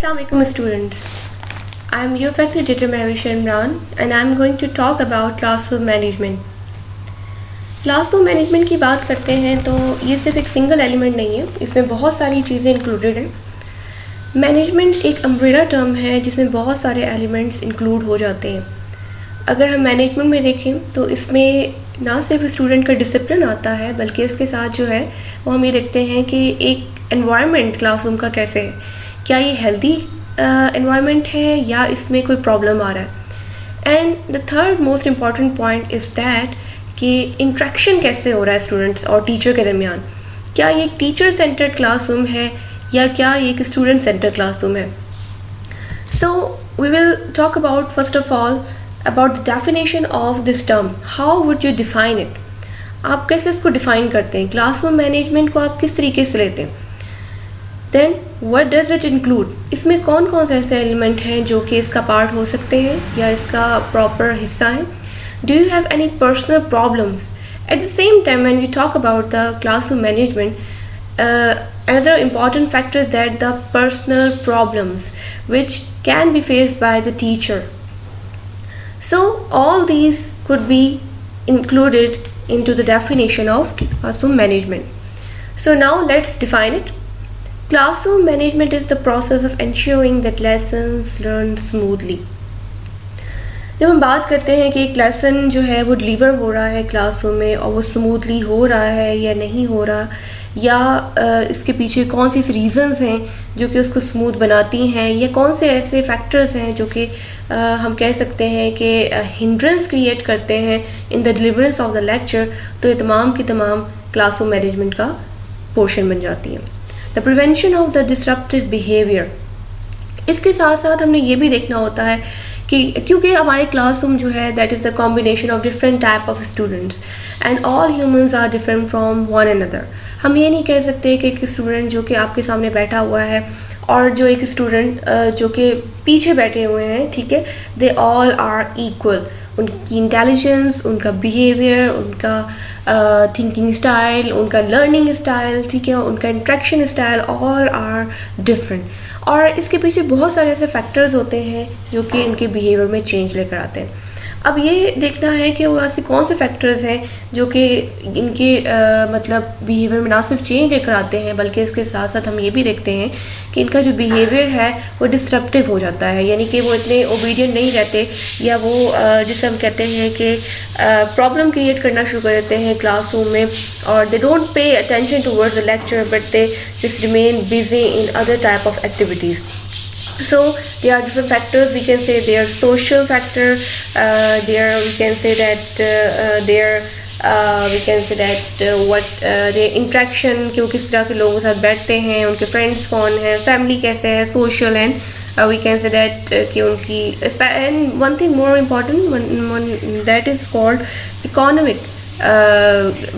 Assalamualaikum students. I am your facilitator Mahwish Imran and I am going to talk about classroom management. Classroom management की बात करते हैं तो ये सिर्फ एक सिंगल एलिमेंट नहीं है, इसमें बहुत सारी चीज़ें इंक्लूडेड हैं. मैनेजमेंट एक अम्ब्रेला टर्म है जिसमें बहुत सारे एलिमेंट्स इंक्लूड हो जाते हैं. अगर हम मैनेजमेंट में देखें तो इसमें ना सिर्फ स्टूडेंट का डिसिप्लिन आता है बल्कि इसके साथ जो है वो हम ये देखते हैं कि एक एनवायरनमेंट क्लासरूम का कैसे है, क्या ये हेल्दी एनवायरनमेंट है या इसमें कोई प्रॉब्लम आ रहा है. And the third most important point is that कि इंट्रैक्शन कैसे हो रहा है स्टूडेंट्स और टीचर के दरमियान. क्या ये एक टीचर सेंटर्ड क्लासरूम है या क्या ये एक स्टूडेंट सेंटर्ड क्लासरूम है. So we will talk about first of all about the definition of this term. How would you define it. आप कैसे इसको डिफ़ाइन करते हैं, क्लासरूम मैनेजमेंट को आप किस तरीके से लेते हैं. Then what does it include. इसमें कौन कौन से ऐसे एलिमेंट हैं जो कि इसका पार्ट हो सकते हैं या इसका प्रॉपर हिस्सा है. Do you have any personal problems? At the same time, when we talk about the classroom management, another important factor is that the personal problems which can be faced by the teacher. So all these could be included into the definition of classroom management. So now let's define it. Classroom management is the process of ensuring that lessons learned smoothly. जब हम बात करते हैं कि एक lesson जो है वो डिलीवर हो रहा है क्लासरूम में और वो स्मूथली हो रहा है या नहीं हो रहा, या इसके पीछे कौन सी रीज़न्स हैं जो कि उसको स्मूथ बनाती हैं, या कौन से ऐसे फैक्टर्स हैं जो कि हम कह सकते हैं कि हिंड्रेंस क्रिएट करते हैं in the deliverance of the lecture. तो ये तमाम की तमाम क्लासरूम मैनेजमेंट का पोर्शन बन जाती हैं. The prevention of the disruptive behaviour. इसके साथ साथ हमने ये भी देखना होता है कि क्योंकि हमारे क्लासरूम जो है that is the combination of different type of students and all humans are different from one another. हम ये नहीं कह सकते कि एक स्टूडेंट जो कि आपके सामने बैठा हुआ है और जो एक स्टूडेंट जो कि पीछे बैठे हुए हैं, ठीक है, दे ऑल आर इक्वल. उनकी इंटेलिजेंस, उनका बिहेवियर, उनका थिंकिंग स्टाइल, उनका लर्निंग स्टाइल, ठीक है, उनका interaction style all are different. और इसके पीछे बहुत सारे ऐसे फैक्टर्स होते हैं जो कि इनके बिहेवियर में चेंज लेकर आते हैं. अब ये देखना है कि वो ऐसे कौन से फैक्टर्स हैं जो कि इनके मतलब बिहेवियर में ना सिर्फ चेंज लेकर आते हैं बल्कि इसके साथ साथ हम ये भी देखते हैं कि इनका जो बिहेवियर है वो डिस्ट्रप्टिव हो जाता है, यानी कि वो इतने ओबीडियंट नहीं रहते या वो जिसे हम कहते हैं कि प्रॉब्लम क्रिएट करना शुरू कर देते हैं क्लासरूम में, और they don't pay attention towards the lecture but they just remain busy in other type of activities. So there are different factors. We can say they are social factor. There we can say that we can say that what the interaction कि वो किस तरह के लोगों के साथ बैठते हैं, उनके फ्रेंड्स कौन हैं, फैमिली कैसे है, social, and we can say that कि उनकी and one thing more important one that is called economic.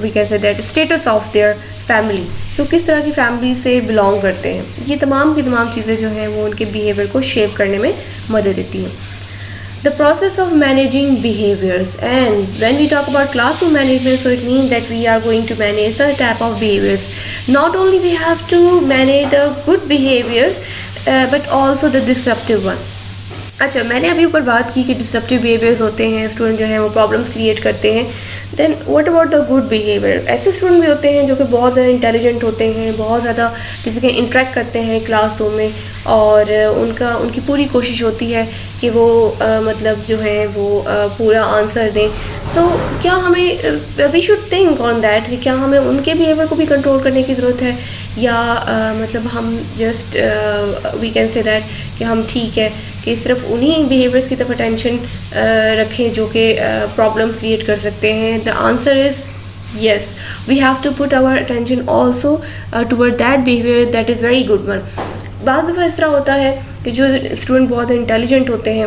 We can say that status of their family. तो किस तरह की फैमिली से बिलोंग करते हैं. ये तमाम की तमाम चीज़ें जो हैं वो उनके बिहेवियर को शेप करने में मदद देती हैं. The process of managing behaviours. And when we talk about classroom management so it means that we are going to manage the type of behaviours. Not only we have to manage the good behaviours but also the disruptive one. अच्छा, मैंने अभी ऊपर बात की कि disruptive behaviours होते हैं, student जो हैं वो प्रॉब्लम्स क्रिएट करते हैं. Then what about the good behaviour. ऐसे स्टूडेंट भी होते हैं जो कि बहुत ज़्यादा इंटेलिजेंट होते हैं, बहुत ज़्यादा किसी के इंटरेक्ट करते हैं क्लासरूम में और उनकी पूरी कोशिश होती है कि वो मतलब जो है वो पूरा आंसर दें. तो क्या हमें we should think on that कि क्या हमें उनके बिहेवियर को भी कंट्रोल करने की ज़रूरत है या मतलब हम just we can say that कि हम ठीक है कि सिर्फ उन्हीं बिहेवियर्स की तरफ अटेंशन रखें जो कि प्रॉब्लम क्रिएट कर सकते हैं. The answer is yes, we have to put our attention also toward that behavior that is very good one. बाज़ दफ़ा इस तरह होता है कि जो स्टूडेंट बहुत इंटेलिजेंट होते हैं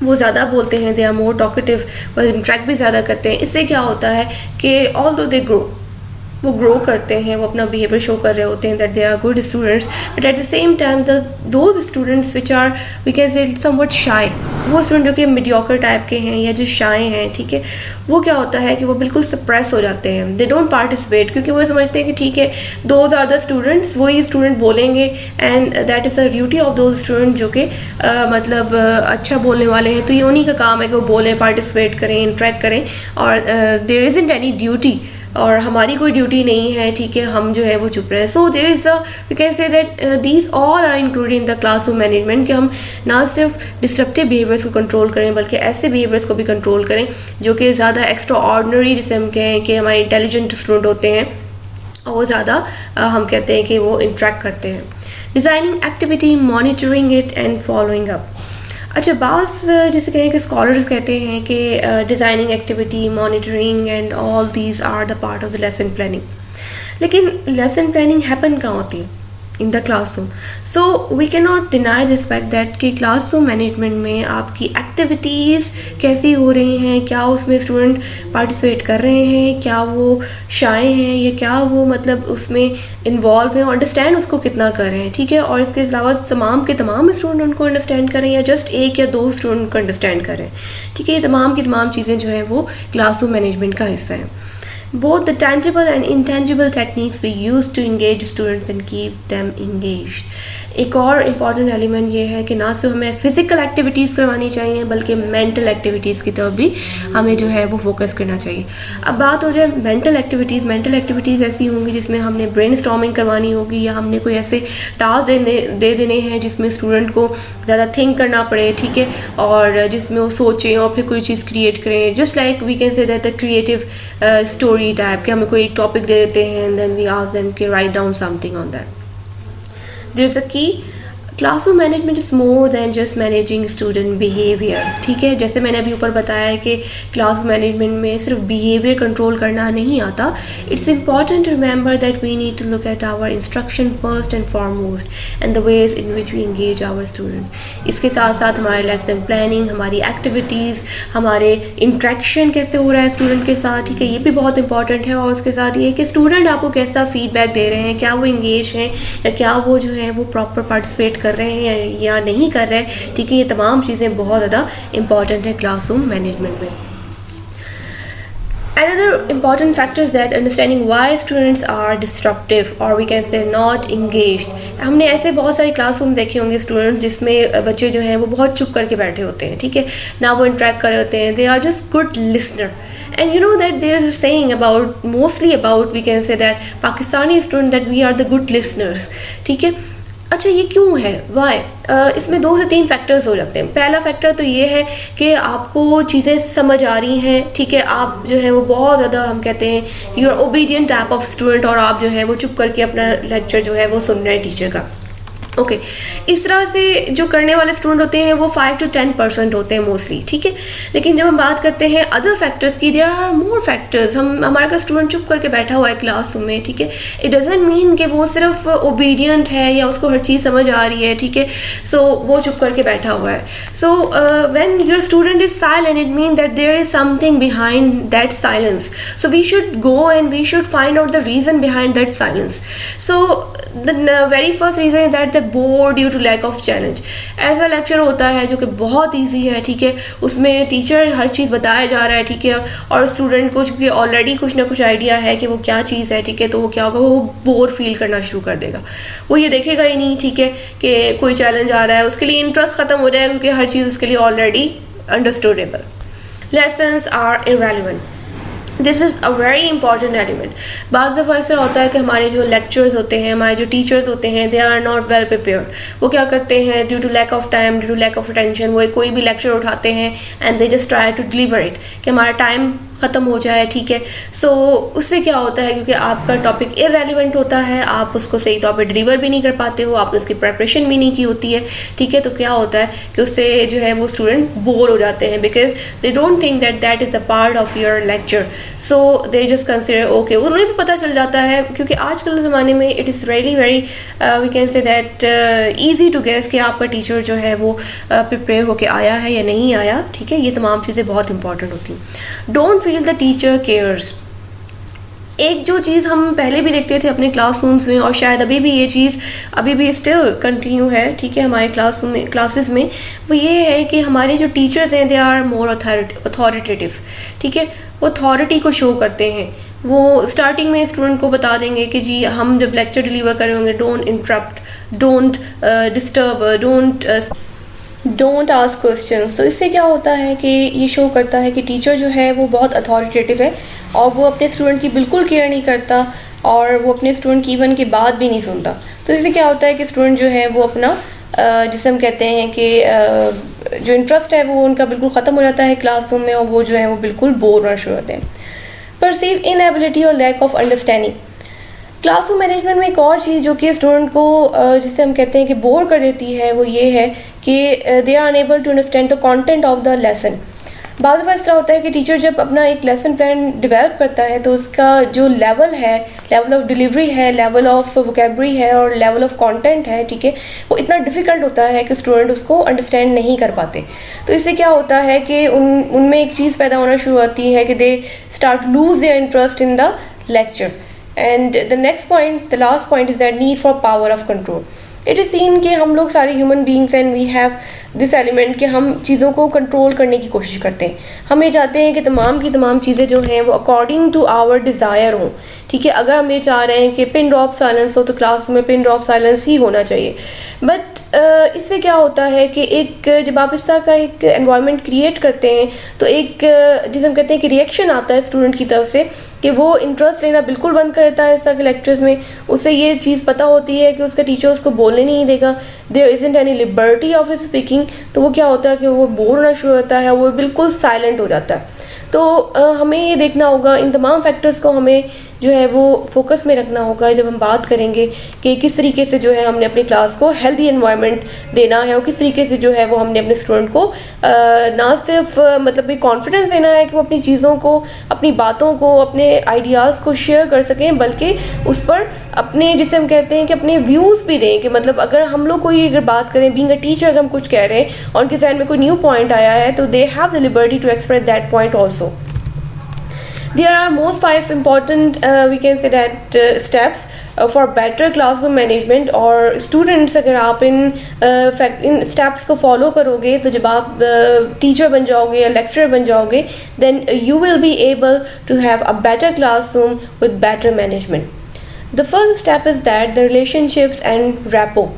वो ज़्यादा बोलते हैं, दे आर मोर टॉकेटिव, वो इंट्रैक्ट भी ज़्यादा करते हैं. इससे क्या होता है कि ऑल्दो दे ग्रो वो ग्रो करते हैं, वो अपना बिहेवियर शो कर रहे होते हैं that they are good students, but at the same time those students which are we can say somewhat shy, वो स्टूडेंट जो कि मीडियोकर टाइप के हैं या जो शाय हैं, ठीक है, वो क्या होता है कि वो बिल्कुल सप्रेस हो जाते हैं, दे डोंट पार्टिसिपेट, क्योंकि वो समझते हैं कि ठीक है दोज आर द स्टूडेंट्स, वही स्टूडेंट बोलेंगे and that is the duty of those student जो कि मतलब अच्छा बोलने वाले हैं, तो ये उन्हीं का काम है कि वो बोलें, पार्टिसिपेट करें, इंटरेक्ट करें, और देयर इज़ंट एनी ड्यूटी, और हमारी कोई ड्यूटी नहीं है, ठीक है, हम जो है वो चुप रहे। So there is a we can say that these all are included in the classroom management, कि हम ना सिर्फ डिस्ट्रप्टिव बिहेवियर्स को कंट्रोल करें बल्कि ऐसे बिहेवियर्स को भी कंट्रोल करें जो कि ज़्यादा एक्स्ट्रा ऑर्डनरी, जिसे हम कहें कि हमारे इंटेलिजेंट स्टूडेंट होते हैं और वो ज़्यादा हम कहते हैं कि वो इंट्रैक्ट करते हैं। Designing activity, monitoring it and following up. अच्छा, बास जैसे कहें कि स्कॉलर्स कहते हैं कि designing activity, monitoring and all these are the part of the lesson planning, लेकिन लेसन प्लानिंग हैपन कहाँ होती है? In the classroom. So we can not deny this fact that कि क्लासरूम मैनेजमेंट में आपकी एक्टिविटीज़ कैसी हो रही हैं, क्या उसमें स्टूडेंट पार्टिसिपेट कर रहे हैं, क्या वो शाय हैं या क्या वो मतलब उसमें इन्वॉल्व हैं, अंडरस्टैंड उसको कितना कर रहे हैं, ठीक है, और इसके अलावा तमाम के तमाम स्टूडेंट उनको अंडरस्टैंड करें या जस्ट एक या दो स्टूडेंट को अंडरस्टैंड करें, ठीक है, ये तमाम की तमाम चीज़ें जो हैं वो क्लासरूम मैनेजमेंट का हिस्सा है। Both the tangible and intangible techniques we use to engage students and keep them engaged. एक और इम्पॉर्टेंट एलिमेंट ये है कि ना सिर्फ हमें फ़िज़िकल एक्टिविटीज़ करवानी चाहिए बल्कि मेंटल एक्टिविटीज़ की तरफ भी हमें जो है वो फोकस करना चाहिए। अब बात हो जाए मेंटल एक्टिविटीज़ ऐसी होंगी जिसमें हमने ब्रेनस्टॉर्मिंग करवानी होगी या हमने कोई ऐसे टास्क दे देने हैं जिसमें स्टूडेंट को ज़्यादा थिंक करना पड़े, ठीक है, और जिसमें वो सोचें और फिर कोई चीज़ क्रिएट करें, just like we can say that the creative story type कि हमें कोई एक टॉपिक दे देते हैं and then we ask them कि write down something on that. There is a key. Classroom management is more than just managing student behaviour, ठीक है, जैसे मैंने अभी ऊपर बताया है कि क्लास मैनेजमेंट में सिर्फ बिहेवियर कंट्रोल करना नहीं आता। It's important to remember that we need to look at our instruction first and foremost and the ways in which we engage our student. इसके साथ साथ हमारे लेसन प्लानिंग, हमारी एक्टिविटीज़, हमारे इंट्रैक्शन कैसे हो रहा है स्टूडेंट के साथ, ठीक है, ये भी बहुत इंपॉर्टेंट है, और उसके साथ ये कि स्टूडेंट आपको कैसा फीडबैक दे रहे हैं, क्या वो इंगेज हैं या क्या वो जो है वो प्रॉपर पार्टिसिपेट कर रहे हैं या नहीं कर रहे हैं, ठीक है, ये तमाम चीज़ें बहुत ज़्यादा इंपॉर्टेंट है क्लासरूम मैनेजमेंट में। Another important factor is that understanding why students are disruptive or we can say not engaged. हमने ऐसे बहुत सारे क्लासरूम देखे होंगे स्टूडेंट्स जिसमें बच्चे जो हैं वो बहुत चुप करके बैठे होते हैं, ठीक है, ना वो इंटरेक्ट कर रहे होते हैं, they are just good listener. And you know that there is a saying about mostly about we can say that Pakistani student that we are the good listeners, ठीक है। अच्छा, ये क्यों है, वाई? इसमें 2 से 3 फैक्टर्स हो जाते हैं। पहला फैक्टर तो ये है कि आपको चीज़ें समझ आ रही हैं, ठीक है, आप जो है वो बहुत ज़्यादा हम कहते हैं you are obedient type of student, और आप जो है वो चुप करके अपना लेक्चर जो है वो सुन रहे हैं टीचर का। ओके, इस तरह से जो करने वाले स्टूडेंट होते हैं वो 5 to 10% होते हैं मोस्टली, ठीक है। लेकिन जब हम बात करते हैं अदर फैक्टर्स की, देयर आर मोर फैक्टर्स। हमारे का स्टूडेंट चुप करके बैठा हुआ है क्लासरूम में, ठीक है, इट डजंट मीन कि वो सिर्फ ओबीडियंट है या उसको हर चीज़ समझ आ रही है, ठीक है, सो वो चुप करके बैठा हुआ है। So when your student is silent it mean that there is something behind that silence, so we should go and we should find out the reason behind that silence. So the very first reason is that the bored due to lack of challenge. ऐसा lecture होता है जो कि बहुत easy है, ठीक है, उसमें टीचर हर चीज़ बताया जा रहा है, ठीक है, और स्टूडेंट को चूँकि ऑलरेडी कुछ ना कुछ आइडिया है कि वो क्या चीज़ है, ठीक है, तो वो क्या होगा, वो बोर फील करना शुरू कर देगा, वो ये देखेगा ही नहीं, ठीक है, कि कोई चैलेंज आ रहा है, उसके लिए इंटरेस्ट ख़त्म हो जाएगा क्योंकि हर चीज़ उसके लिए already understandable. Lessons are irrelevant, this is a very important element. बाज़ दफ़ा ऐसा होता है कि हमारे जो लेक्चर्स होते हैं, हमारे जो टीचर्स होते हैं, they are not well prepared. वो क्या करते हैं, due to lack of time, due to lack of attention, वो कोई भी लेक्चर उठाते हैं and they just try to deliver it कि हमारा टाइम ख़त्म हो जाए, ठीक है। सो उससे क्या होता है, क्योंकि आपका टॉपिक इररेलेवेंट होता है, आप उसको सही तौर पे डिलीवर भी नहीं कर पाते हो, आपने उसकी प्रेपरेशन भी नहीं की होती है, ठीक है, तो क्या होता है कि उससे जो है वो स्टूडेंट बोर हो जाते हैं because they don't think that that is a part of your lecture, so they just consider okay. उन्हें भी पता चल जाता है क्योंकि आजकल के ज़माने में it is really very we can say that easy to guess कि आपका टीचर जो है वो प्रिपेयर होके आया है या नहीं आया, ठीक है, ये तमाम चीज़ें बहुत इंपॉर्टेंट होती हैं। Don't feel the teacher cares, एक जो चीज़ हम पहले भी देखते थे अपने क्लासरूम्स में, और शायद अभी भी ये चीज़ अभी भी स्टिल कंटिन्यू है, ठीक है, हमारे क्लासेस में, वो ये है कि हमारे जो टीचर्स हैं दे आर मोर अथॉरिटेटिव, ठीक है, वो अथॉरिटी को शो करते हैं। वो स्टार्टिंग में स्टूडेंट को बता देंगे कि जी हम जब लेक्चर डिलीवर कर रहे होंगे, don't interrupt, don't disturb, don't ask questions. तो इससे क्या होता है कि ये शो करता है कि टीचर जो है वो बहुत अथॉरिटेटिव है और वो अपने स्टूडेंट की बिल्कुल केयर नहीं करता, और वो अपने स्टूडेंट की इवन की बात भी नहीं सुनता। तो इससे क्या होता है कि स्टूडेंट जो है वो अपना जिसे हम कहते हैं कि जो इंटरेस्ट है वो उनका बिल्कुल ख़त्म हो जाता है क्लासरूम में, और वो जो है वो बिल्कुल बोर होना शुरू होते हैं। परसीव इनएबिलिटी और lack of understanding. Classroom management में एक और चीज़ जो कि स्टूडेंट को जिसे हम कहते हैं कि बोर कर देती है, वो ये है कि they are unable to understand the content of the lesson. बाद में ऐसा होता है कि टीचर जब अपना एक लेसन प्लान डेवलप करता है तो उसका जो लेवल है, लेवल ऑफ डिलीवरी है, लेवल ऑफ वोकेबरी है और लेवल ऑफ कंटेंट है, ठीक है, वो इतना डिफ़िकल्ट होता है कि स्टूडेंट उसको अंडरस्टैंड नहीं कर पाते। तो इससे क्या होता है कि उनमें एक चीज़ पैदा होना शुरू होती है कि they start lose their interest in the lecture. And the next point, the last point is that need for power of control. It is seen कि हम लोग सारे human beings and we have this element कि हम चीज़ों को control करने की कोशिश करते हैं। हम ये चाहते हैं कि तमाम की तमाम चीज़ें जो हैं वो अकॉर्डिंग टू आवर डिज़ायर हों, ठीक है। अगर हम ये चाह रहे हैं कि पिन ड्रॉप साइलेंस हो तो क्लास में पिन ड्रॉप साइलेंस ही होना चाहिए। बट इससे क्या होता है कि एक जब आप इस तरह का एक एनवायरनमेंट क्रिएट करते हैं तो एक जिसे हम कहते हैं कि रिएक्शन आता है स्टूडेंट की तरफ से कि वो इंटरेस्ट लेना बिल्कुल बंद कर देता है इस तरह के लेक्चर्स में। उसे ये चीज़ पता होती है कि उसका टीचर उसको बोलने नहीं देगा, there isn't any liberty of speaking. तो वो क्या होता है कि वो बोर होना शुरू होता है, वो बिल्कुल साइलेंट हो जाता है। तो हमें ये देखना होगा, इन तमाम फैक्टर्स को हमें जो है वो फोकस में रखना होगा जब हम बात करेंगे कि किस तरीके से जो है हमने अपनी क्लास को हेल्दी एनवायरनमेंट देना है और किस तरीके से जो है वो हमने अपने स्टूडेंट को ना सिर्फ मतलब एक कॉन्फिडेंस देना है कि वो अपनी चीज़ों को, अपनी बातों को, अपने आइडियाज़ को शेयर कर सकें, बल्कि उस पर अपने जिसे हम कहते हैं कि अपने व्यूज़ भी दें। कि मतलब अगर हम लोग कोई अगर बात करें, बीइंग अ टीचर, अगर हम कुछ कह रहे हैं और उनके जहन में कोई न्यू पॉइंट आया है तो they have the liberty to express that point also. There are most 5 important we can say that steps for better classroom management, और students अगर आप इन steps को follow करोगे तो जब आप teacher बन जाओगे या lecturer बन जाओगे then you will be able to have a better classroom with better management. The first step is that the relationships and rapport.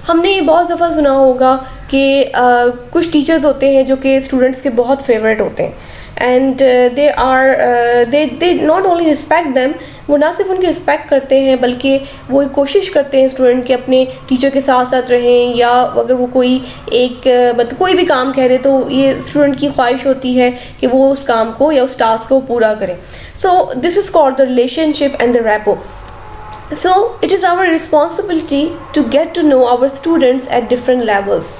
हमने ये बहुत दफ़ा सुना होगा कि कुछ टीचर्स होते हैं जो कि स्टूडेंट्स के बहुत फेवरेट होते हैं and they not only respect them, वो ना सिर्फ उनकी रिस्पेक्ट करते हैं बल्कि वो कोशिश करते हैं स्टूडेंट के अपने टीचर के साथ साथ रहें, या अगर वो कोई एक मतलब कोई भी काम कह दे तो ये स्टूडेंट की ख्वाहिश होती है कि वो उस काम को या उस टास्क को पूरा करें। So this is called the relationship and the rapport. So it is our responsibility to get to know our students at different levels.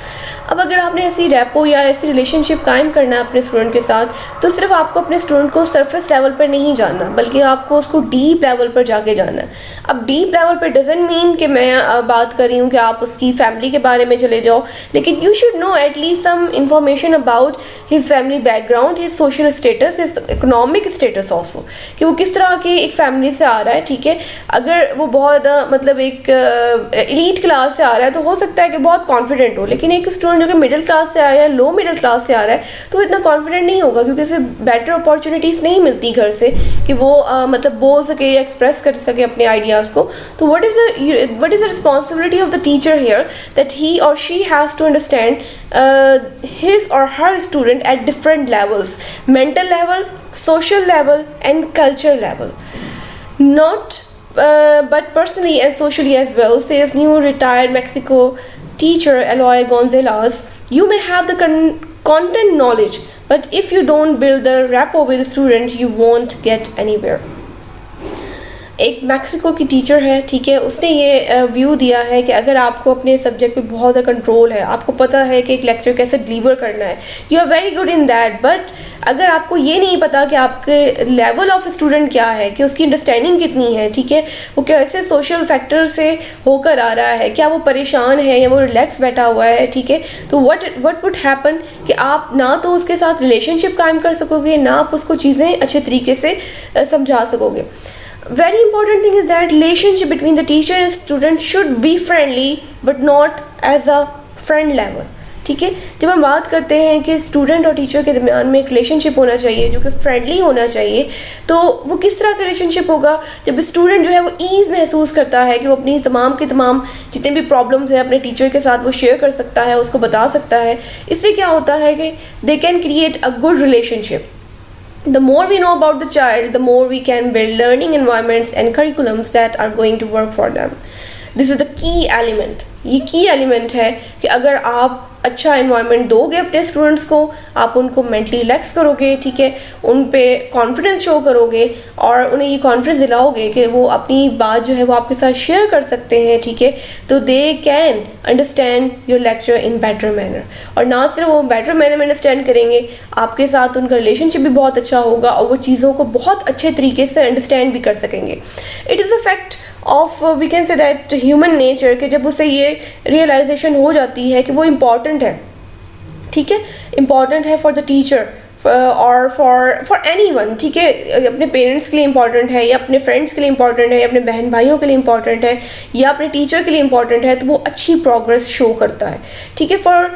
अब अगर आपने ऐसी रैपो या ऐसी रिलेशनशिप कायम करना है अपने स्टूडेंट के साथ, तो सिर्फ आपको अपने स्टूडेंट को सरफेस लेवल पर नहीं जानना, बल्कि आपको उसको डीप लेवल पर जाके जानना है. अब डीप लेवल पर डजंट मीन कि मैं बात कर रही हूँ कि आप उसकी फैमिली के बारे में चले जाओ, लेकिन you should know at least some information about his family background, his social status, his economic status also, कि वो किस तरह की एक फैमिली से आ रहा है. ठीक है, अगर वो बहुत मतलब एक एलीट क्लास से आ रहा है तो हो सकता है कि बहुत कॉन्फिडेंट हो, लेकिन एक स्टूडेंट जो कि मिडिल क्लास से आया है, लो मिडिल क्लास से आ रहा है, तो इतना कॉन्फिडेंट नहीं होगा क्योंकि उसे बेटर अपॉर्चुनिटीज़ नहीं मिलती घर से कि वो मतलब बोल सके या एक्सप्रेस कर सके अपने आइडियाज़ को. तो what is the responsibility of the teacher here, that he or she has to understand his or her student at different levels, mental level, social level and cultural level, not but personally and socially as well, says new retired Mexico teacher Eloy Gonzalez. You may have the content knowledge, but if you don't build the rapport with the student, you won't get anywhere. एक Mexico की teacher है, ठीक है, उसने ये view दिया है कि अगर आपको अपने सब्जेक्ट पे बहुत ज़्यादा कंट्रोल है, आपको पता है कि एक लेक्चर कैसे डिलीवर करना है, you are very good in that, but अगर आपको ये नहीं पता कि आपके लेवल ऑफ स्टूडेंट क्या है, कि उसकी अंडरस्टैंडिंग कितनी है, ठीक है, वो कैसे सोशल फैक्टर से होकर आ रहा है, क्या वो परेशान है या वो रिलैक्स बैठा हुआ है, ठीक है, तो व्हाट वुड हैपन कि आप ना तो उसके साथ रिलेशनशिप कायम कर सकोगे, ना आप उसको चीज़ें अच्छे तरीके से समझा सकोगे. Very important thing is that relationship between the teacher and student should be friendly but not as a friend level. ठीक है, जब हम बात करते हैं कि स्टूडेंट और टीचर के दरमियान में एक रिलेशनशिप होना चाहिए जो कि फ्रेंडली होना चाहिए, तो वो किस तरह का रिलेशनशिप होगा जब स्टूडेंट जो है वो ईज़ महसूस करता है कि वो अपनी तमाम के तमाम जितने भी प्रॉब्लम्स हैं अपने टीचर के साथ वो शेयर कर सकता है, उसको बता सकता है. इससे क्या होता है कि they can create a good relationship. The more we know about the child, the more we can build learning environments and curriculums that are going to work for them. This is the key element. ये की element है कि अगर आप अच्छा environment दोगे अपने students को, आप उनको मेंटली रिलैक्स करोगे, ठीक है, उन पे कॉन्फिडेंस शो करोगे और उन्हें ये कॉन्फिडेंस दिलाओगे कि वो अपनी बात जो है वो आपके साथ शेयर कर सकते हैं, ठीक है, तो they can understand your lecture in better manner. और ना सिर्फ वो बेटर मैनर में अंडरस्टैंड करेंगे, आपके साथ उनका रिलेशनशिप भी बहुत अच्छा होगा और वो चीज़ों को बहुत अच्छे तरीके से अंडरस्टैंड भी कर सकेंगे. It is a fact of we can say that human nature के जब उसे ये रियलाइजेशन हो जाती है कि वो इम्पॉर्टेंट है, ठीक है, इम्पॉर्टेंट है फॉर द टीचर और फॉर एनीवन, ठीक है, अपने पेरेंट्स के लिए इम्पॉर्टेंट है या अपने फ्रेंड्स के लिए इम्पॉर्टेंट है या अपने बहन भाइयों के लिए इम्पॉर्टेंट है या अपने टीचर के लिए इम्पॉर्टेंट है, तो वो अच्छी प्रोग्रेस शो करता है, ठीक है. फॉर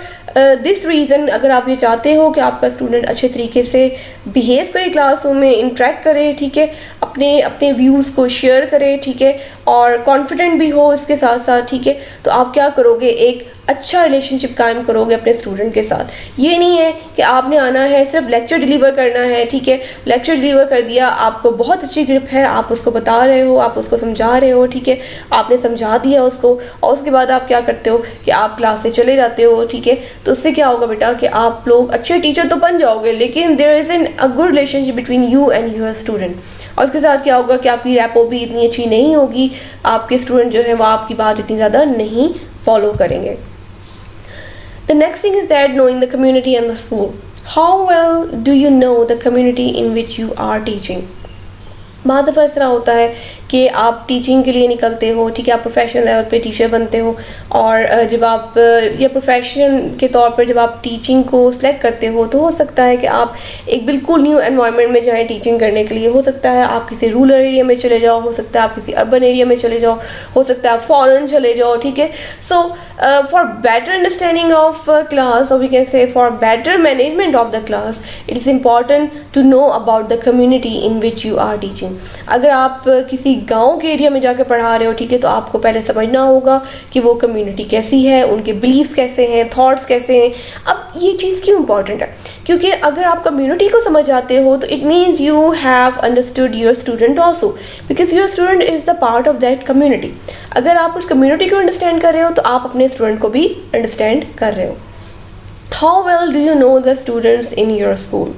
दिस रीज़न अगर आप ये चाहते हो कि आपका स्टूडेंट अच्छे तरीके से बिहेव करे क्लासरूम में, इंटरेक्ट करे, ठीक है, अपने व्यूज़ को शेयर करे, ठीक है, और कॉन्फिडेंट भी हो इसके साथ साथ, ठीक है, तो आप क्या करोगे, एक अच्छा रिलेशनशिप कायम करोगे अपने स्टूडेंट के साथ. ये नहीं है कि आपने आना है सिर्फ लेक्चर डिलीवर करना है, ठीक है, लेक्चर डिलीवर कर दिया, आपको बहुत अच्छी ग्रिप है, आप उसको बता रहे हो, आप उसको समझा रहे हो, ठीक है, आपने समझा दिया उसको और उसके बाद आप क्या करते हो कि आप क्लास से चले जाते हो, ठीक है, तो उससे क्या होगा बेटा कि आप लोग अच्छे टीचर तो बन जाओगे, लेकिन there is an a good relationship between you and your student. और उसके साथ क्या होगा कि आपकी रैपो भी इतनी अच्छी नहीं होगी, आपके स्टूडेंट जो है वो आपकी बात इतनी ज़्यादा नहीं फॉलो करेंगे. The next thing is that knowing the community and the school. How well do you know the community in which you are teaching? बहुत दफ़ा इस तरह होता है कि आप टीचिंग के लिए निकलते हो, ठीक है, आप प्रोफेशनल लेवल पे टीचर बनते हो और जब आप या प्रोफेशन के तौर पर जब आप टीचिंग को सिलेक्ट करते हो तो हो सकता है कि आप एक बिल्कुल न्यू एनवायरनमेंट में जाएं टीचिंग करने के लिए. हो सकता है आप किसी रूरल एरिया में चले जाओ, हो सकता है आप किसी अर्बन एरिया में चले जाओ, हो सकता है आप फॉरेन चले जाओ, ठीक है. So for better understanding of class और we can say for better management of the class it is important to know about the community in which you are teaching. अगर आप किसी गांव के एरिया में जाकर पढ़ा रहे हो, ठीक है, तो आपको पहले समझना होगा कि वो कम्युनिटी कैसी है, उनके बिलीव्स कैसे हैं, थॉट्स कैसे हैं. अब ये चीज़ क्यों इंपॉर्टेंट है, क्योंकि अगर आप कम्युनिटी को समझ जाते हो तो it means you have understood your student also, because your student is the part of that community. अगर आप उस कम्युनिटी को अंडरस्टैंड कर रहे हो तो आप अपने स्टूडेंट को भी अंडरस्टैंड कर रहे हो. How well do you know the students in your school.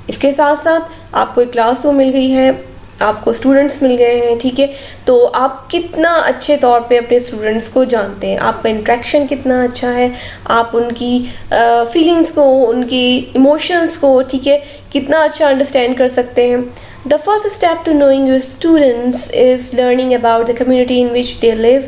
इसके साथ साथ आपको एक क्लास तो मिल गई है, आपको स्टूडेंट्स मिल गए हैं, ठीक है, तो आप कितना अच्छे तौर पे अपने स्टूडेंट्स को जानते हैं, आपका इंट्रैक्शन कितना अच्छा है, आप उनकी फीलिंग्स को, उनकी इमोशंस को, ठीक है, कितना अच्छा अंडरस्टैंड कर सकते हैं. The first step to knowing your students is learning about the community in which they live.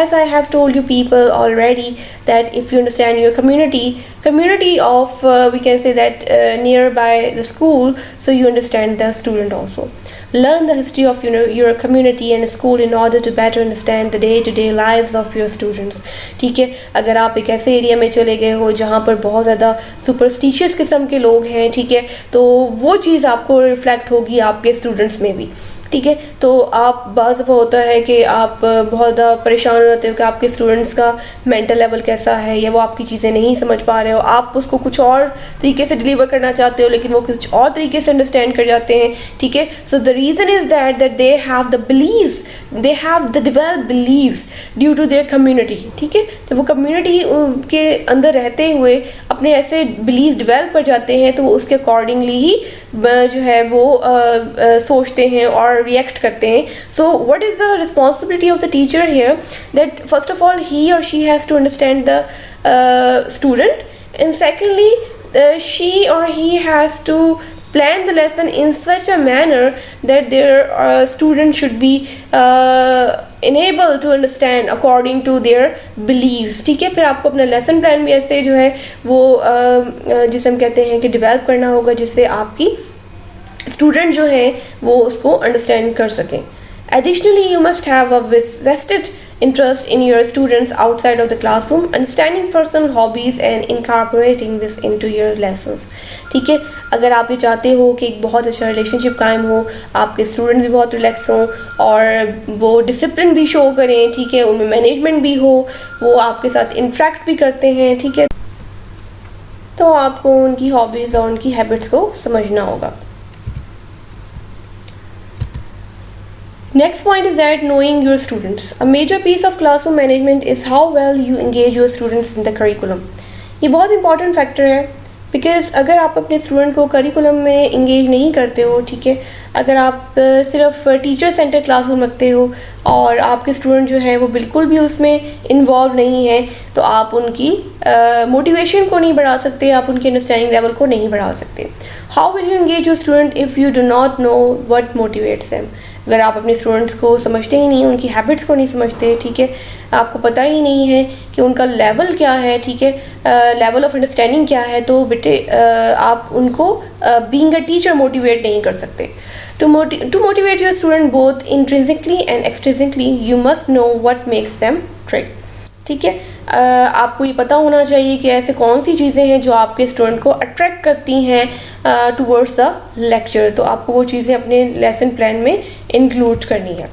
As I have told you people already that if you understand your community of we can say that nearby the school, so you understand the student also. Learn the history of your community and school in order to better understand the day-to-day lives of your students. ठीक है, अगर आप एक ऐसे area में चले गए हो जहाँ पर बहुत ज़्यादा सुपरस्टिशियस किस्म के लोग हैं, ठीक है, तो वो चीज़ आपको रिफ्लेक्ट होगी आपके स्टूडेंट्स में भी, ठीक है. तो आप बाज़ दफ़ा होता है कि आप बहुत ज़्यादा परेशान हो जाते हो कि आपके स्टूडेंट्स का मेंटल लेवल कैसा है या वो आपकी चीज़ें नहीं समझ पा रहे हो, आप उसको कुछ और तरीके से डिलीवर करना चाहते हो लेकिन वो कुछ और तरीके से अंडरस्टैंड कर जाते हैं, ठीक है. So the reason is that they have the believes, they have the developed believes due to their community, ठीक है. जब वो कम्युनिटी के अंदर रहते हुए अपने ऐसे बिलीव्स डेवलप कर जाते हैं तो वो उसके अकॉर्डिंगली ही जो है वो सोचते हैं और रिएक्ट करते हैं. So what is the responsibility of the teacher here, that first of all he or she has to understand the student, and secondly she or he has to plan the lesson in such a manner that their student should be enabled to understand according to their beliefs. ठीक है, फिर आपको अपना lesson plan भी ऐसे जो है वो जिसे हम कहते हैं कि डेवलप करना होगा, जिससे आपकी स्टूडेंट जो है वो उसको अंडरस्टैंड कर सकें. Additionally, you must have a vested interest in your students outside of the classroom, understanding personal hobbies and incorporating this into your lessons. ठीक है, अगर आप ये चाहते हो कि एक बहुत अच्छा रिलेशनशिप कायम हो, आपके स्टूडेंट भी बहुत रिलैक्स हों और वो डिसिप्लिन भी शो करें, ठीक है, उनमें मैनेजमेंट भी हो, वो आपके साथ इंटरेक्ट भी करते हैं, ठीक है, तो आपको उनकी हॉबीज़ और उनकी हैबिट्स को समझना होगा. Next point is that knowing your students. A major piece of classroom management is how well you engage your students in the curriculum. ये बहुत important factor है, because अगर आप अपने स्टूडेंट को करिकुलम में इंगेज नहीं करते हो, ठीक है, अगर आप सिर्फ टीचर सेंटर क्लासरूम रखते हो और आपके स्टूडेंट जो है वो बिल्कुल भी उसमें इन्वॉल्व नहीं है, तो आप उनकी मोटिवेशन को नहीं बढ़ा सकते, आप उनकी अंडरस्टैंडिंग लेवल को नहीं बढ़ा सकते. How will you engage your student if you do not know what motivates them. अगर आप अपने स्टूडेंट्स को समझते ही नहीं, उनकी हैबिट्स को नहीं समझते, ठीक है, आपको पता ही नहीं है कि उनका लेवल क्या है, ठीक है, लेवल ऑफ अंडरस्टैंडिंग क्या है, तो बेटे आप उनको बीइंग अ टीचर मोटिवेट नहीं कर सकते. To motivate your student both intrinsically and extrinsically, you must know what makes them trick. ठीक है, आपको ये पता होना चाहिए कि ऐसे कौन सी चीज़ें हैं जो आपके स्टूडेंट को अट्रैक्ट करती हैं टूवर्ड्स द लेक्चर, तो आपको वो चीज़ें अपने लेसन प्लान में इंक्लूड करनी है.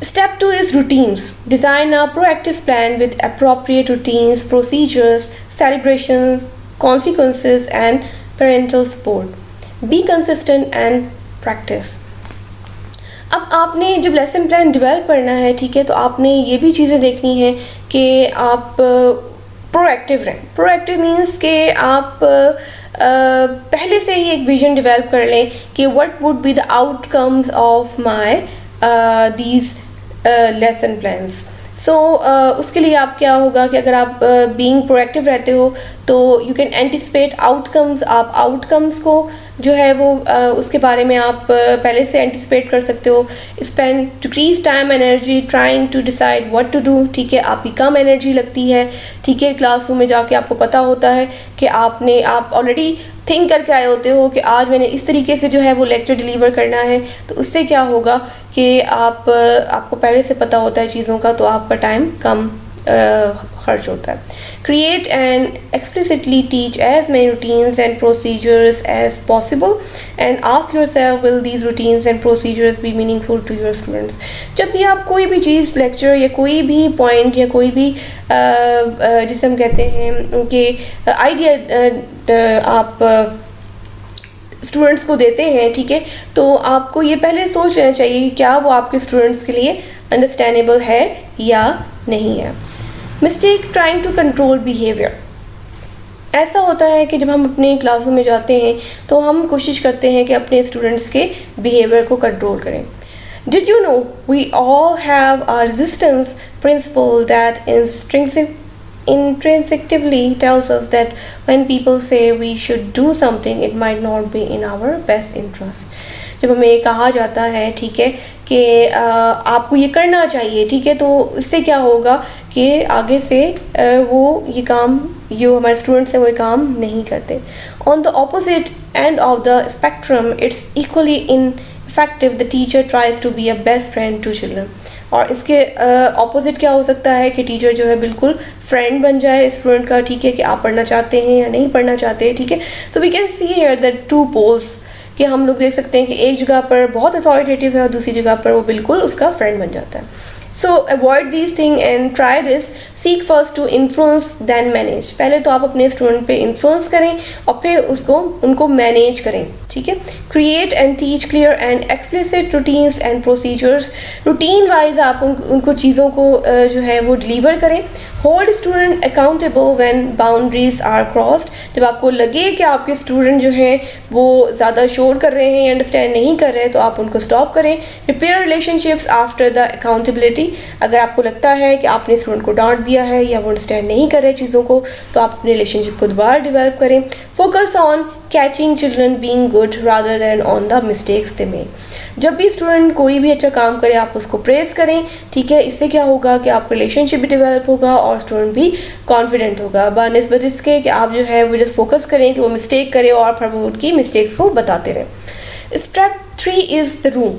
Step 2 is routines. Design a proactive plan with appropriate routines, procedures, celebrations, consequences and parental support. Be consistent and practice. अब आपने जब लेसन प्लान डेवलप करना है, ठीक है, तो आपने ये भी चीज़ें देखनी है कि आप प्रोएक्टिव रहें. प्रोएक्टिव मीन्स कि आप पहले से ही एक विजन डेवलप कर लें कि what would be the outcomes of my these lesson plans. So उसके लिए आप क्या होगा कि अगर आप बीइंग प्रोएक्टिव रहते हो तो यू कैन एंटिसिपेट आउटकम्स. आप आउटकम्स को जो है वो उसके बारे में आप पहले से एंटिसिपेट कर सकते हो. Spend decrease time energy trying to decide what to do. ठीक है, आपकी कम एनर्जी लगती है, ठीक है, क्लासरूम में जाके आपको पता होता है कि आप ऑलरेडी थिंक करके आए होते हो कि आज मैंने इस तरीके से जो है वो लेक्चर डिलीवर करना है. तो उससे क्या होगा कि आपको पहले से पता होता है चीज़ों का, तो आपका टाइम कम खर्च होता है. Create and explicitly teach as many routines and procedures as possible and ask yourself, will these routines and procedures be meaningful to your students. जब भी आप कोई भी चीज़ लेक्चर या कोई भी पॉइंट या कोई भी जिसे हम कहते हैं कि आइडिया आप स्टूडेंट्स को देते हैं, ठीक है, तो आपको ये पहले सोच लेना चाहिए कि क्या वो आपके स्टूडेंट्स के लिए अंडरस्टैंडेबल है या नहीं है. Mistake trying to control behaviour. ऐसा होता है कि जब हम अपने क्लासरूम में जाते हैं तो हम कोशिश करते हैं कि अपने स्टूडेंट्स के बिहेवियर को कंट्रोल करें. Did you know we all have a resistance principle that intrinsically tells us that when people say we should do something, it might not be in our best interest. जब हमें कहा जाता है, ठीक है, कि आपको ये करना चाहिए, ठीक है, तो इससे क्या होगा कि आगे से वो ये काम जो हमारे स्टूडेंट्स हैं वो ये काम नहीं करते. On the opposite end of the spectrum it's equally ineffective the teacher tries to be a best friend to children. और इसके ऑपोजिट क्या हो सकता है कि टीचर जो है बिल्कुल फ्रेंड बन जाए स्टूडेंट का, ठीक है, कि आप पढ़ना चाहते हैं या नहीं पढ़ना चाहते हैं, ठीक है. So we can see here the two poles, कि हम लोग देख सकते हैं कि एक जगह पर बहुत अथॉरिटेटिव है और दूसरी जगह पर वो बिल्कुल उसका फ्रेंड बन जाता है. So avoid these thing and try this seek first to influence then manage, पहले तो आप अपने स्टूडेंट पे इन्फ्लुएंस करें और फिर उनको मैनेज करें, ठीक है। Create and teach clear and explicit routines and procedures, routine wise आप उनको चीज़ों को जो है वो डिलीवर करें। Hold student accountable when boundaries are crossed, जब आपको लगे कि आपके स्टूडेंट जो है वो ज़्यादा शोर कर रहे हैं, अंडरस्टैंड नहीं कर रहे हैं, तो आप उनको स्टॉप करें। Repair relationships after the accountability, अगर आपको लगता है कि आपने स्टूडेंट को डांट दिया है या वो अंडरस्टैंड नहीं कर रहे चीज़ों को, तो आप अपने रिलेशनशिप को दोबारा डेवलप करें। Focus on catching children being good rather than on the mistakes they make, जब भी स्टूडेंट कोई भी अच्छा काम करे आप उसको प्रेज करें, ठीक है। इससे क्या होगा कि आपका रिलेशनशिप भी डेवलप होगा और स्टूडेंट भी कॉन्फिडेंट होगा, बानिस्बत इसके कि आप जो है वो जस्ट फोकस करें कि वो मिस्टेक करे और फिर वो उनकी मिस्टेक्स को बताते रहें। Step 3 is the room,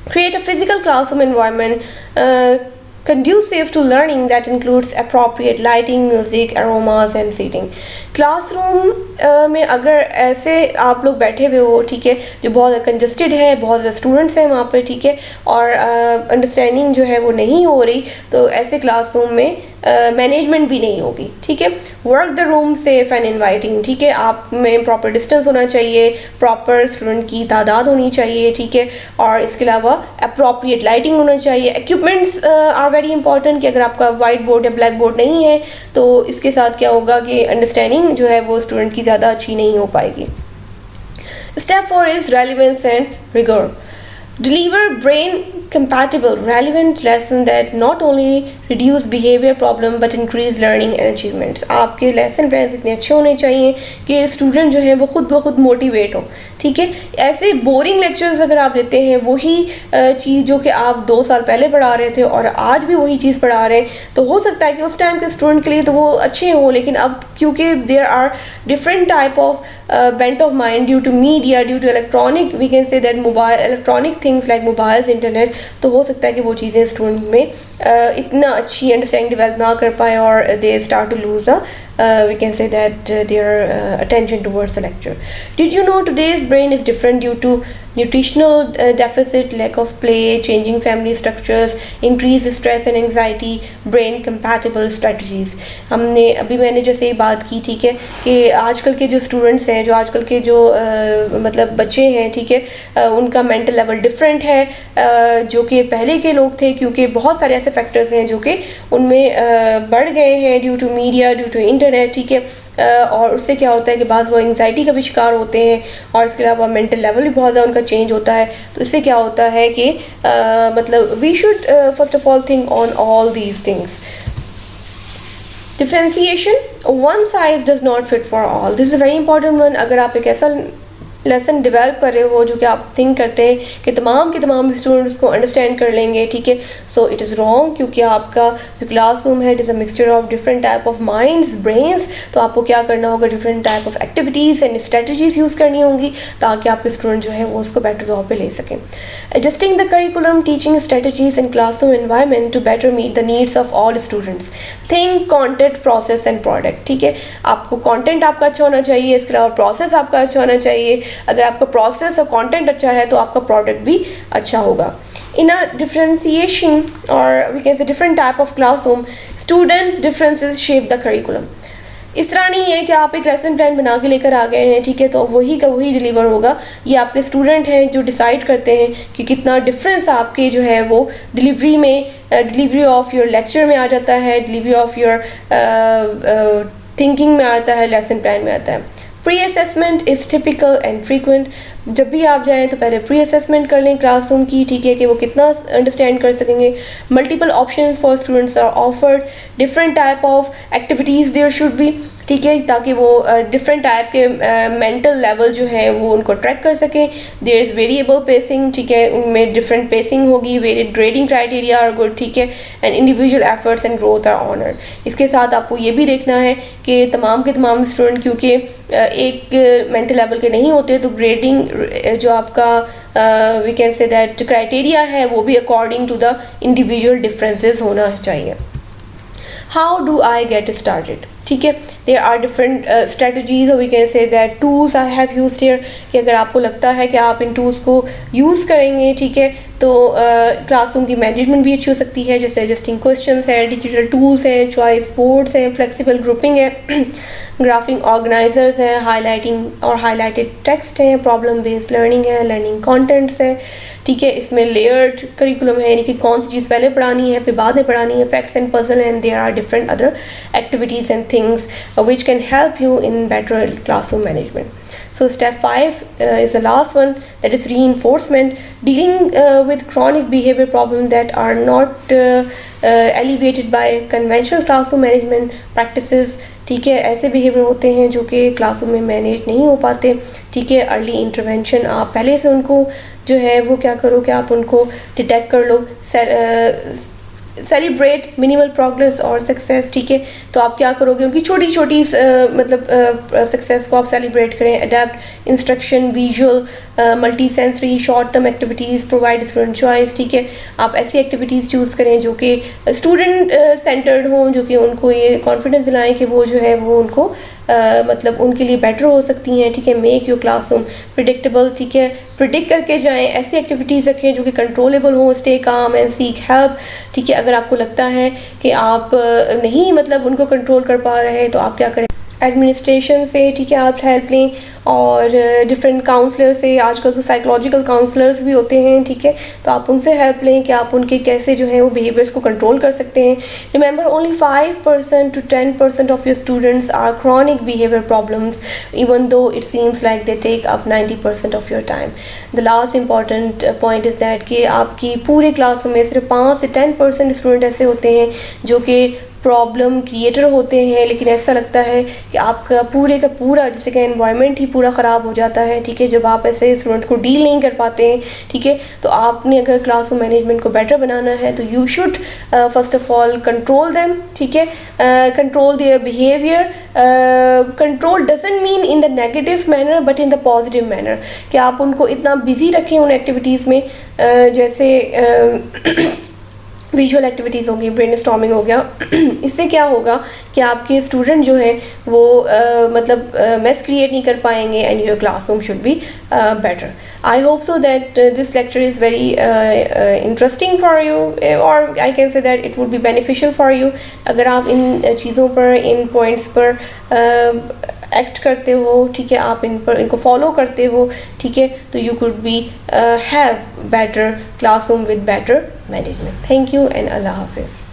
create a physical classroom environment conducive to learning that includes appropriate lighting, music, aromas and seating। Classroom में अगर ऐसे आप लोग बैठे हुए हो, ठीक है, जो बहुत कंजस्टेड है, बहुत ज़्यादा स्टूडेंट्स हैं वहाँ पर, ठीक है, और अंडरस्टैंडिंग जो है वो नहीं हो रही, तो ऐसे क्लासरूम में मैनेजमेंट भी नहीं होगी, ठीक है। Work the room safe and inviting, ठीक है, आप में प्रॉपर डिस्टेंस होना चाहिए, प्रॉपर स्टूडेंट की तादाद होनी चाहिए, ठीक है, और इसके अलावा अप्रोप्रिएट लाइटिंग होना चाहिए। इक्विपमेंट्स आर वेरी इंपॉर्टेंट, कि अगर आपका वाइट बोर्ड या ब्लैक बोर्ड नहीं है तो इसके साथ क्या होगा कि अंडरस्टैंडिंग जो है वो स्टूडेंट की ज़्यादा अच्छी नहीं हो पाएगी। Step 4 is relevance and rigour, deliver brain compatible relevant lesson that not only reduce behavior problem but increase learning and achievements। आपके लेसन प्लान इतने अच्छे होने चाहिए कि स्टूडेंट जो है वो खुद ब खुद मोटिवेट हो, ठीक है। ऐसे बोरिंग लेक्चर्स अगर आप देते हैं, वही चीज़ जो कि आप 2 साल पहले पढ़ा रहे थे और आज भी वही चीज़ पढ़ा रहे हैं, तो हो सकता है कि उस टाइम के स्टूडेंट के लिए तो वो अच्छे हों, लेकिन अब क्योंकि there are different type of bent of mind due to media, due to electronic, we can say that mobile electronic things like mobiles, internet, तो हो सकता है कि वो चीज़ें स्टूडेंट में इतना अच्छी अंडरस्टैंडिंग डेवलप ना कर पाए और they start to lose the we can say that their attention towards the lecture। Did you know today's brain is different due to nutritional deficit, lack of play, changing family structures, increased stress and anxiety, brain compatible strategies। हमने अभी मैंने जैसे बात की, ठीक है, कि आजकल के जो स्टूडेंट्स हैं, जो आजकल के जो मतलब बच्चे हैं, ठीक है, उनका मेंटल लेवल डिफरेंट है जो कि पहले के लोग थे, क्योंकि बहुत सारे ऐसे फैक्टर्स हैं जो कि उनमें बढ़ गए हैं due to media, due to internet, ठीक है। और उससे क्या होता है कि बाद वो एंग्जाइटी का भी शिकार होते हैं और इसके अलावा मेंटल लेवल भी बहुत ज़्यादा उनका चेंज होता है। तो इससे क्या होता है कि मतलब we should first of all think on all these things. Differentiation, one size does not fit for all, this is very important one. अगर आप एक ऐसा लेसन डेवलप कर रहे हो जो कि आप थिंक करते हैं कि तमाम के तमाम स्टूडेंट्स को अंडरस्टैंड कर लेंगे, ठीक है, सो इट इज़ रॉन्ग, क्योंकि आपका जो क्लासरूम है it is a mixture of different type of minds, brains. तो आपको क्या करना होगा, different type of activities and strategies use करनी होंगी ताकि आपके स्टूडेंट जो है वो उसको बेटर तौर पर ले सकें। Adjusting the curriculum, teaching strategies in classroom environment to better meet the needs of all students. Think content, process and product, ठीक है, आपको कॉन्टेंट आपका अच्छा होना चाहिए, इसके अलावा प्रोसेस आपका अच्छा होना चाहिए। अगर आपका प्रोसेस और कंटेंट अच्छा है तो आपका प्रोडक्ट भी अच्छा होगा। इन अ डिफरेंशिएशन और we can say different type of classroom, student differences shape the curriculum. इस तरह नहीं है कि आप एक लेसन प्लान बना के लेकर आ गए हैं, ठीक है, तो वही का वही डिलीवर होगा। ये आपके स्टूडेंट हैं जो डिसाइड करते हैं कि कितना डिफरेंस आपके जो है वो डिलीवरी में, डिलीवरी ऑफ योर लेक्चर में आ जाता है, डिलीवरी ऑफ योर थिंकिंग में आता है, लेसन प्लान में आता है। Pre assessment is typical and frequent, जब भी आप जाएं तो पहले प्री असेसमेंट कर लें क्लासरूम की, ठीक है, कि वो कितना अंडरस्टैंड कर सकेंगे। Multiple options for students are offered, different type of activities there should be, ठीक है, ताकि वो डिफरेंट टाइप के मेंटल लेवल जो है वो उनको ट्रैक कर सकें। देयर इज़ वेरिएबल पेसिंग, ठीक है, उनमें डिफरेंट पेसिंग होगी, varied grading criteria are good, ठीक है, and individual efforts and growth are honoured. इसके साथ आपको ये भी देखना है कि तमाम के तमाम स्टूडेंट क्योंकि एक मेंटल लेवल के नहीं होते, तो ग्रेडिंग जो आपका we can say that criteria है वो भी according to the individual differences होना चाहिए। How do I get started, ठीक है. There are different strategies, we can say that tools I have used here, कि अगर आपको लगता है कि आप इन टूल्स को यूज़ करेंगे, ठीक है, तो क्लासरूम की मैनेजमेंट भी अच्छी हो सकती है. जैसे एडजस्टिंग क्वेश्चंस है, डिजिटल टूल्स हैं, चॉइस बोर्ड्स हैं, फ्लेक्सिबल ग्रुपिंग है, ग्राफिंग ऑर्गेनाइजर्स हैं, हाईलाइटिंग और हाईलाइटेड टेक्स्ट हैं, प्रॉब्लम बेस्ड लर्निंग है, लर्निंग कंटेंट्स है, ठीक है. इसमें लेयर्ड करिकुलम है, यानी कि कौन सी चीज़ पहले पढ़ानी है फिर बाद में पढ़ानी है, facts and puzzle, and there are different other activities and things which can help you in better classroom management. So step 5 is the last one, that is reinforcement, dealing with chronic behavior problems that are not alleviated by conventional classroom management practices. ठीक है, ऐसे behaviour होते हैं जो कि classroom में manage नहीं हो पाते. ठीक है, अर्ली इंटरवेंशन, आप पहले से उनको जो है वो क्या करो कि आप उनको डिटेक्ट कर लो, सेलिब्रेट मिनिमल प्रोग्रेस और सक्सेस. ठीक है, तो आप क्या करोगे, उनकी छोटी छोटी मतलब सक्सेस को आप सेलिब्रेट करें. Adapt instruction, visual, multi sensory, short term activities, provide student choice. ठीक है, आप ऐसी एक्टिविटीज़ चूज़ करें जो कि स्टूडेंट सेंटर्ड हों, जो कि उनको ये कॉन्फिडेंस दिलाएं कि वो जो है वो उनको मतलब उनके लिए बेटर हो सकती हैं. ठीक है, मेक योर क्लासरूम प्रिडिक्टेबल. ठीक है, प्रिडिक्ट करके जाएं, ऐसी एक्टिविटीज़ रखें जो कि कंट्रोलेबल हो. Stay calm and seek help. ठीक है, अगर आपको लगता है कि आप नहीं मतलब उनको कंट्रोल कर पा रहे हैं तो आप क्या करें, एडमिनिस्ट्रेशन से, ठीक है, आप हेल्प लें, और डिफरेंट काउंसलर से. आजकल तो साइकोलॉजिकल काउंसलर्स भी होते हैं. ठीक है, तो आप उनसे हेल्प लें कि आप उनके कैसे जो है वो बिहेवियर्स को कंट्रोल कर सकते हैं. Remember, only 5% to 10% of your students are chronic behaviour problems, even though it seems like they take up 90% of your time. The last important point is that कि आपकी पूरे क्लास में सिर्फ 5 से 10% स्टूडेंट ऐसे होते हैं जो कि प्रॉब्लम क्रिएटर होते हैं, लेकिन ऐसा लगता है कि आपका पूरे का पूरा जैसे कि एनवायरनमेंट ही पूरा ख़राब हो जाता है. ठीक है, जब आप ऐसे स्टूडेंट को डील नहीं कर पाते हैं. ठीक है, तो आपने अगर क्लासरूम मैनेजमेंट को बेटर बनाना है तो you should first of all control them. ठीक है, control their behaviour. Control doesn't mean in the negative manner but in the positive manner, कि आप उनको इतना बिजी रखें उन एक्टिविटीज़ में, जैसे विजुअल एक्टिविटीज़ होगी, ब्रेनस्टॉर्मिंग हो गया. इससे क्या होगा कि आपके स्टूडेंट जो है वो मतलब मेस क्रिएट नहीं कर पाएंगे, and your classroom should be better. I hope so that this lecture is very interesting for you, और I can say that it would be beneficial for you. अगर आप इन चीज़ों पर, इन पॉइंट्स पर एक्ट करते हो, ठीक है, आप इनको फॉलो करते हो, ठीक है, तो you could be have better classroom with better management. Thank you and अल्लाह हाफिज़.